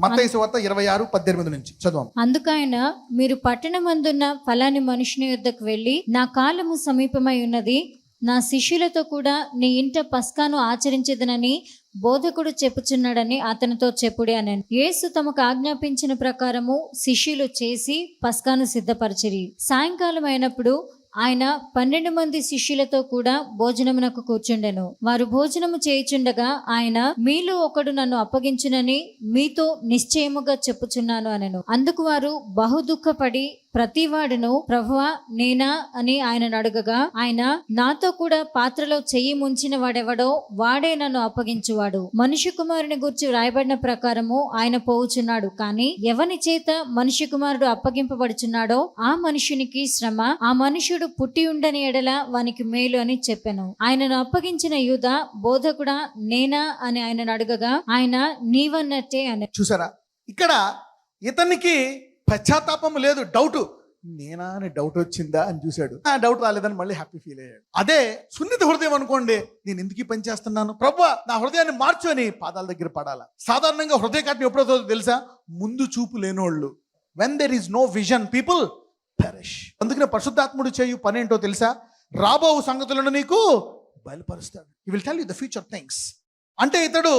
మత్తయి సువార్త 26:18 నుంచి చదవం. అందుకైన మీరు పట్టణమందున్న ఫలాని మనుషుని యొద్దకు వెళ్ళి, నా కాలము సమీపమై ఉన్నది, నా శిష్యులతో కూడా నీ ఇంట పస్కాను ఆచరించదనని బోధకుడు చెప్పుచున్నాడని అతనితో చెప్పుడే అనెను. యేసు తమకు ఆజ్ఞాపించిన ప్రకారము శిష్యులు చేసి పస్కాను సిద్ధపరచిరి. సాయంకాలం అయినప్పుడు ఆయన 12 మంది శిష్యులతో కూడా భోజనమునకు కూర్చుండెను. వారు భోజనము చేయుచుండగా ఆయన, మీలో ఒకడు నన్ను అప్పగించునని మీతో నిశ్చయముగా చెప్పుచున్నాను అనెను. అందుకు వారు బహు దుఃఖపడి ప్రతివాడును, ప్రభువా నేనా అని ఆయనను అడుగగా, ఆయన, నాతో కూడా పాత్రలో చెయ్యి ముంచిన వాడెవడో వాడే నన్ను అప్పగించువాడు. మనుష్య కుమారుని గురించి రాయబడిన ప్రకారము ఆయన పోవుచున్నాడు, కానీ ఎవని చేత మనుష్య కుమారుడు అప్పగింపబడుచున్నాడో ఆ మనుషునికి శ్రమ, ఆ మనుషుడు పుట్టి ఉండని ఎడల వానికి మేలు అని చెప్పెను. ఆయనను అప్పగించిన యూదా, బోధకుడా నేనా అని ఆయనను అడగగా, ఆయన, నీవన్నట్టే అని. చూసారా, ఇక్కడ ఇతనికి పశ్చాత్తాపం లేదు, డౌట్, నేనా అని డౌట్ వచ్చిందా అని చూశాడు. ఆ డౌట్ రాలేదని మళ్ళీ హ్యాపీ ఫీల్ అయ్యాడు. అదే సున్నిత హృదయం అనుకోండి, నేను ఎందుకు పని చేస్తున్నాను ప్రభువా, నా హృదయాన్ని మార్చు అని పాదాల దగ్గర పడాలా. సాధారణంగా హృదయ కాటం ఎప్పుడవుతుందో తెలుసా? ముందు చూపు లేనోళ్ళు. When there is no vision people perish. అందుకనే పరిశుద్ధాత్ముడు చేయు పని ఏంటో తెలుసా? రాబో సంగతులను నీకు బయలుపరుస్తాడు. He will tell you the future things. అంటే ఇతడు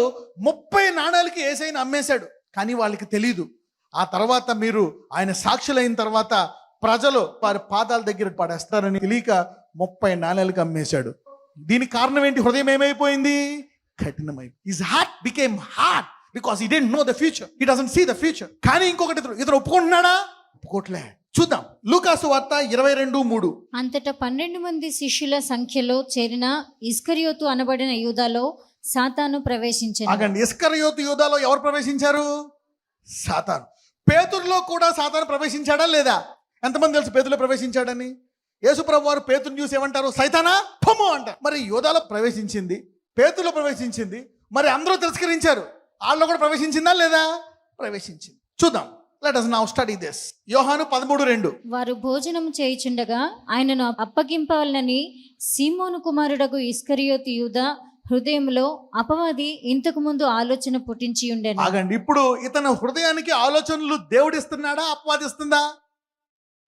30 నాణాలకి యేసయ్యను అమ్మేశాడు, కానీ వాళ్ళకి తెలీదు. ఆ తర్వాత మీరు ఆయన సాక్షులైన తర్వాత ప్రజలు వారి పాదాల దగ్గర పడేస్తారని తెలియక 30 నాణాలకు అమ్మేశాడు. దీనికి కారణం ఏంటి? హృదయం ఏమైపోయింది? కఠినమైంది. His heart became hard because he didn't know the future. He doesn't see the future. కానీ ఇంకొకటి, ఇతను ఒప్పుకుంటున్నాడా? ఒప్పుకోట్లే. చూద్దాం లూకాసు వార్త 22:3. అంతటా 12 మంది శిష్యుల సంఖ్యలో చేరిన ఇస్కరియోతు అనబడిన యూదాలో సాతాను ప్రవేశించాడు. ఆగండి, ఇస్కరియోతు యూదాలో ఎవరు ప్రవేశించారు? సాతాను. పేతురులో కూడా సాతాను ప్రవేశించాడా లేదా? ఎంతమంది తెలుసు పేతురులో ప్రవేశించాడని? యేసుప్రభు వారు పేతురుని చూసి ఏమంటారు? సైతానా పొమ్ము అంటారు. మరి యూదాలో ప్రవేశించింది, పేతురులో ప్రవేశించింది, మరి అందరూ తిరస్కరించారు. వాళ్ళలో కూడా ప్రవేశించిందా లేదా? ప్రవేశించింది. చూద్దాం. Let us now study this. యోహాను 13:2. వారు భోజనం చేయుచుండగా ఆయనను అప్పగింపాలని సీమోను కుమారుడగు ఇస్కరియోతు యూదా హృదయంలో అపవాది ఇంతకు ముందు ఆలోచన పుట్టించి ఉండెను. ఆగండి, ఇప్పుడు ఇతని హృదయానికి ఆలోచనలు దేవుడిస్తున్నాడా, అపవాదిస్తుందా?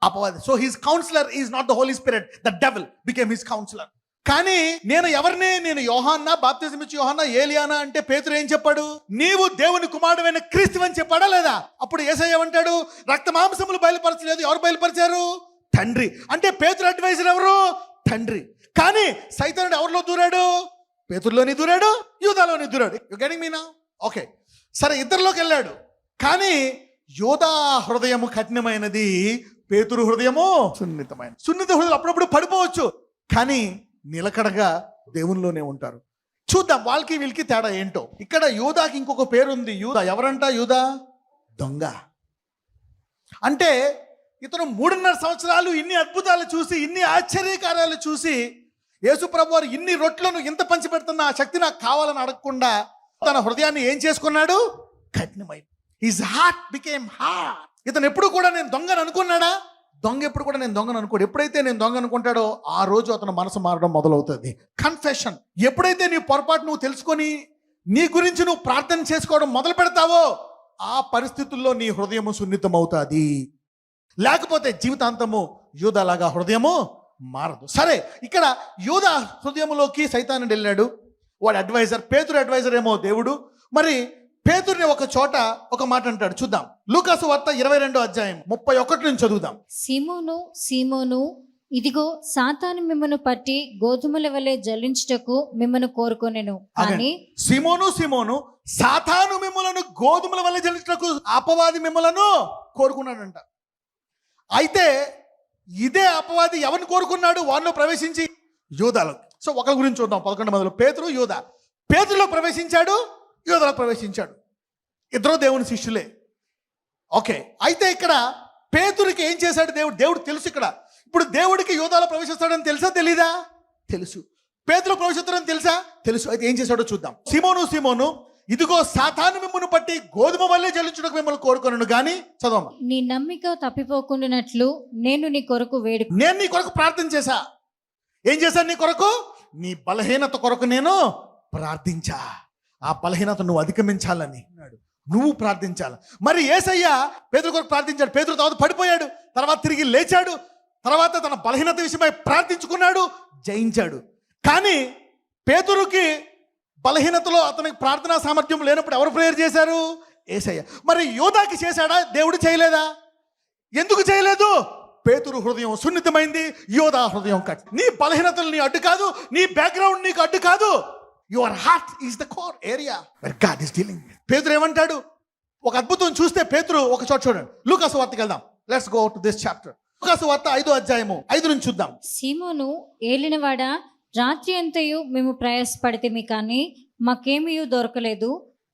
అపవాది. So his counsellor is not the holy spirit, the devil became his counsellor. కానీ నేను ఎవరిని? నేను యోహాన్నా, బాప్తిజం ఇచ్చి యోహాన్నా, ఏలియానా అంటే పేతురు ఏం చెప్పాడు? నీవు దేవుని కుమారుడైన క్రీస్తు అని చెప్పాడా లేదా? అప్పుడు యేసయ్య ఏమంటాడు? రక్త మాంసములు బయలుపరచలేదు, ఎవరు బయలుపరిచారు? తండ్రి. అంటే పేతురు అడ్వైజర్ ఎవరు? తండ్రి. కానీ సైతానుడు ఎవరిలో దూరాడు? పేతురులోని దూరాడు, యూదాలోని దూరాడు. You getting me now? Okay, సరే, ఇద్దరిలోకి వెళ్ళాడు. కానీ యూదా హృదయము కఠినమైనది, పేతురు హృదయము సున్నితమైన. సున్నిత హృదయం అప్పుడప్పుడు పడిపోవచ్చు, కానీ నిలకడగా దేవునిలోనే ఉంటారు. చూద్దాం వాళ్ళకి వీళ్ళకి తేడా ఏంటో. ఇక్కడ యూదాకి ఇంకొక పేరు ఉంది. యూదా ఎవరంట? యూదా దొంగ. అంటే ఇతను 3.5 సంవత్సరాలు ఇన్ని అద్భుతాలు చూసి, ఇన్ని ఆశ్చర్యకార్యాలు చూసి, యేసుప్రభు వారు ఇన్ని రొట్లను ఇంత పంచి పెడుతున్న ఆ శక్తి నాకు కావాలని అడగకుండా తన హృదయాన్ని ఏం చేసుకున్నాడు? కఠినమైంది. His heart became hard. ఇతను ఎప్పుడు కూడా నేను దొంగను అనుకున్నాడా? దొంగ ఎప్పుడు కూడా నేను దొంగను అనుకోడు. ఎప్పుడైతే నేను దొంగ అనుకుంటాడో ఆ రోజు అతను మనసు మారడం మొదలవుతుంది. కన్ఫెషన్. ఎప్పుడైతే నీ పొరపాటు నువ్వు తెలుసుకొని నీ గురించి నువ్వు ప్రార్థన చేసుకోవడం మొదలు పెడతావో ఆ పరిస్థితుల్లో నీ హృదయము సున్నితం అవుతుంది. లేకపోతే జీవితాంతము యూదాలాగా హృదయము మారదు. సరే, ఇక్కడ యూదా హృదయంలోకి సైతానుడు వెళ్ళాడు. వాడు అడ్వైజర్. పేతురు అడ్వైజర్ ఏమో దేవుడు. మరి పేతురుని ఒక చోట ఒక మాట అంటాడు. చూద్దాం లూకాసు వార్త 22:31 నుంచి చదువుదాం. సీమోను, సీమోను, ఇదిగో సాతాను మిమ్మను పట్టి గోధుమల వలె జల్లించుటకు మిమ్మను కోరుకొనెను. కానీ సీమోను, సీమోను, సాతాను మిమ్మలను గోధుమల వలె జల్లించుటకు అపవాది మిమ్మలను కోరుకున్నాడంట. అయితే ఇదే అపవాది ఎవరిని కోరుకున్నాడు? వారిలో ప్రవేశించి యూదాలో. సో ఒకరి గురించి చూద్దాం. 11 పేతురు, యూదా. పేతురులో ప్రవేశించాడు, యూదాలో ప్రవేశించాడు. ఇద్దరు దేవుని శిష్యులే. ఓకే, అయితే ఇక్కడ పేతురికి ఏం చేశాడు దేవుడు? దేవుడు తెలుసు. ఇక్కడ ఇప్పుడు దేవుడికి యూదాలో ప్రవేశిస్తాడని తెలుసా తెలీదా? తెలుసు. పేతురు ప్రవేశిస్తాడని తెలుసా? తెలుసు. అయితే ఏం చేశాడో చూద్దాం. సీమోను, సీమోను, ఇదిగో సాతాను మిమ్మల్ని పట్టి గోధుమ వల్లే జల్లించుటకు మిమ్మల్ని కోరుకొనను. కానీ చదవమ్మా. నీ నమ్మిక తప్పిపోకుండానట్లు నేను నీ కొరకు నేను నీ కొరకు ప్రార్థన చేశా. ఏం చేశాను నీ కొరకు? నీ బలహీనత కొరకు నేను ప్రార్థించా. ఆ బలహీనత నువ్వు అధిగమించాలని అన్నాడు. నువ్వు ప్రార్థించాలి. మరి యేసయ్య పేతురు కొరకు ప్రార్థించాడు. పేతురు తర్వాత పడిపోయాడు, తర్వాత తిరిగి లేచాడు, తర్వాత తన బలహీనత విషయమై ప్రార్థించుకున్నాడు, జయించాడు. కానీ పేతురుకి బలహీనతలో అతనికి ప్రార్థనా సామర్థ్యం లేనప్పుడు ఎవరు ప్రేయర్ చేశారు? యేసయ్య. మరి యోధాకి చేశాడా? దేవుడు చేయలేదా? ఎందుకు చేయలేదు? పేతురు హృదయం సున్నితమైంది, యోధా హృదయం కట్. నీ బలహీనతలు నీ అడ్డు కాదు, నీ బ్యాక్గ్రౌండ్ నీకు అడ్డు కాదు. Your heart is the core area where God is dealing. పేతురు ఏమంటాడు? ఒక అద్భుతం చూస్తే పేతురు ఒక చోట చూడండి. లూకాసు వార్తకి వెళ్దాం. Let's go to this chapter. లూకాసు వార్త 5వ అధ్యాయము 5 నుంచి చూద్దాం. సీమోను, ఏలినవాడా, రాత్రి అంతయు మేము ప్రయాసపడితేమి కానీ మాకేమీ దొరకలేదు.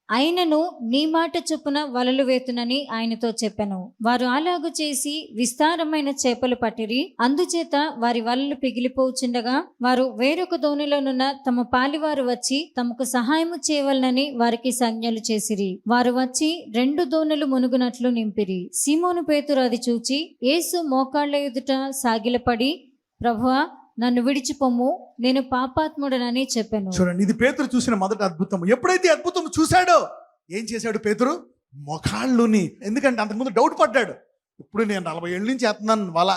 అయినను నీ మాట చొప్పున వలలు వేతునని ఆయనతో చెప్పాను. వారు అలాగు చేసి విస్తారమైన చేపలు పట్టిరి. అందుచేత వారి వలలు పిగిలిపోచుండగా వారు వేరొక దోణిలోనున్న తమ పాలివారు వచ్చి తమకు సహాయము చేయవలనని వారికి సంజ్ఞలు చేసిరి. వారు వచ్చి 2 దోణులు మునుగునట్లు నింపిరి. సీమోను పేతురు అది చూచి యేసు మోకాళ్ళ ఎదుట సాగిలపడి, ప్రభువా, నన్ను విడిచిపోము, నేను పాపాత్ముడనని చెప్పాను. చూడండి, ఇది పేతురు చూసిన మొదటి అద్భుతం. ఎప్పుడైతే అద్భుతం చూశాడో ఏం చేశాడు పేతురు? మొఖాళ్ళుని. ఎందుకంటే అంతకుముందు డౌట్ పడ్డాడు. ఇప్పుడు నేను 40 ఏళ్ళ నుంచి చేస్తున్నాను, వల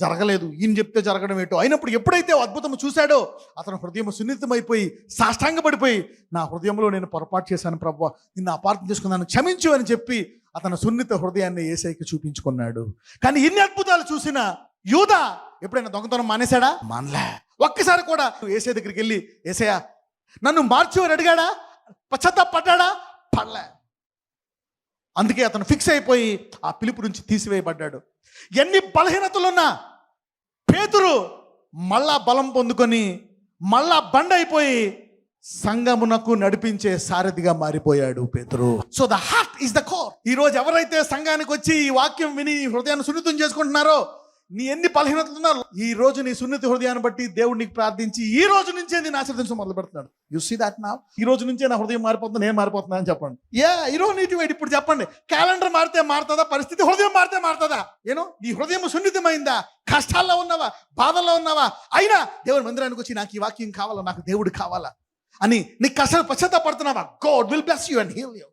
జరగలేదు, ఈయన చెప్తే జరగడం ఏంటో. అయినప్పుడు ఎప్పుడైతే అద్భుతం చూశాడో అతను హృదయం సున్నితమైపోయి సాష్టాంగపడిపోయి, నా హృదయంలో నేను పొరపాటు చేశాను ప్రభువా, నిన్ను అపార్థం చేసుకున్నాను, క్షమించు అని చెప్పి అతను సున్నిత హృదయాన్ని యేసయ్యకి చూపించుకున్నాడు. కానీ ఇన్ని అద్భుతాలు చూసిన యూదా ఎప్పుడైనా దొంగతనం మానేశాడా? మానలే. ఒక్కసారి కూడా యేసయ్య దగ్గరికి వెళ్ళి, యేసయ్య నన్ను మార్చు అని అడిగాడా? పశ్చాత్తాపడ్డాడా? పడలే. అందుకే అతను ఫిక్స్ అయిపోయి ఆ పిలుపు నుంచి తీసివేయబడ్డాడు. ఎన్ని బలహీనతలున్నా పేతురు మళ్ళా బలం పొందుకొని మళ్ళా బండ అయిపోయి సంఘమునకు నడిపించే సారథిగా మారిపోయాడు పేతురు. So the heart is the core. ఈ రోజు ఎవరైతే సంఘానికి వచ్చి ఈ వాక్యం విని హృదయాన్ని సున్నితం చేసుకుంటున్నారో, నీ ఎన్ని బలహీనతలు ఉన్నా ఈ రోజు నీ సున్నిత హృదయాన్ని బట్టి దేవుడు నీకు ప్రార్థించి ఈ రోజు నుంచే నేను ఆశీర్వదించడం మొదలు పెడుతున్నాడు. You see that now. ఈ రోజు నుంచే నా హృదయం మారిపోతుంది, నేను మారిపోతున్నా అని చెప్పండి. ఈ రోజు నీటి వెయిట్. ఇప్పుడు చెప్పండి, క్యాలెండర్ మారితే మారుతుందా? పరిస్థితి హృదయం మారితే మారుతుందా? నీ హృదయం సున్నితమైందా? కష్టాల్లో ఉన్నావా? బాధల్లో ఉన్నావా? అయినా దేవుని మందిరానికి వచ్చి నాకు ఈ వాక్యం కావాలా, నాకు దేవుడు కావాలా అని నీకు కష్టాలు పశ్చాత్తాపడుతున్నావా? God will bless you and heal you.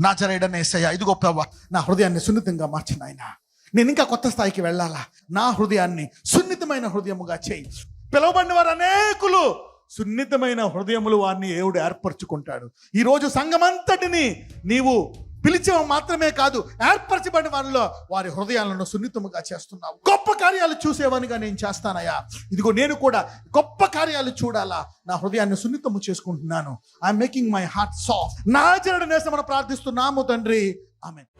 నాజరేయుడైన యేసయ్య, ఇదిగో ప్రభువా, నా హృదయాన్ని సున్నితంగా మార్చిన ఆయన, నేను ఇంకా కొత్త స్థాయికి వెళ్ళాలా, నా హృదయాన్ని సున్నితమైన హృదయముగా చేయి. పిలువబడిన వారు అనేకులు, సున్నితమైన హృదయములు వారిని దేవుడు ఏర్పరచుకుంటాడు. ఈరోజు సంఘమంతటిని నీవు పిలిచేవ మాత్రమే కాదు, ఏర్పరచబడిన వారిలో వారి హృదయాలను సున్నితముగా చేస్తున్నావు. గొప్ప కార్యాలు చూసేవానిగా నేను చేస్తానయ్యా. ఇదిగో నేను కూడా గొప్ప కార్యాలు చూడాలా, నా హృదయాన్ని సున్నితము చేసుకుంటున్నాను. I'm making my heart soft. నాజరేయుడైన యేసు మనం ప్రార్థిస్తున్నాము తండ్రి, ఆమేన్.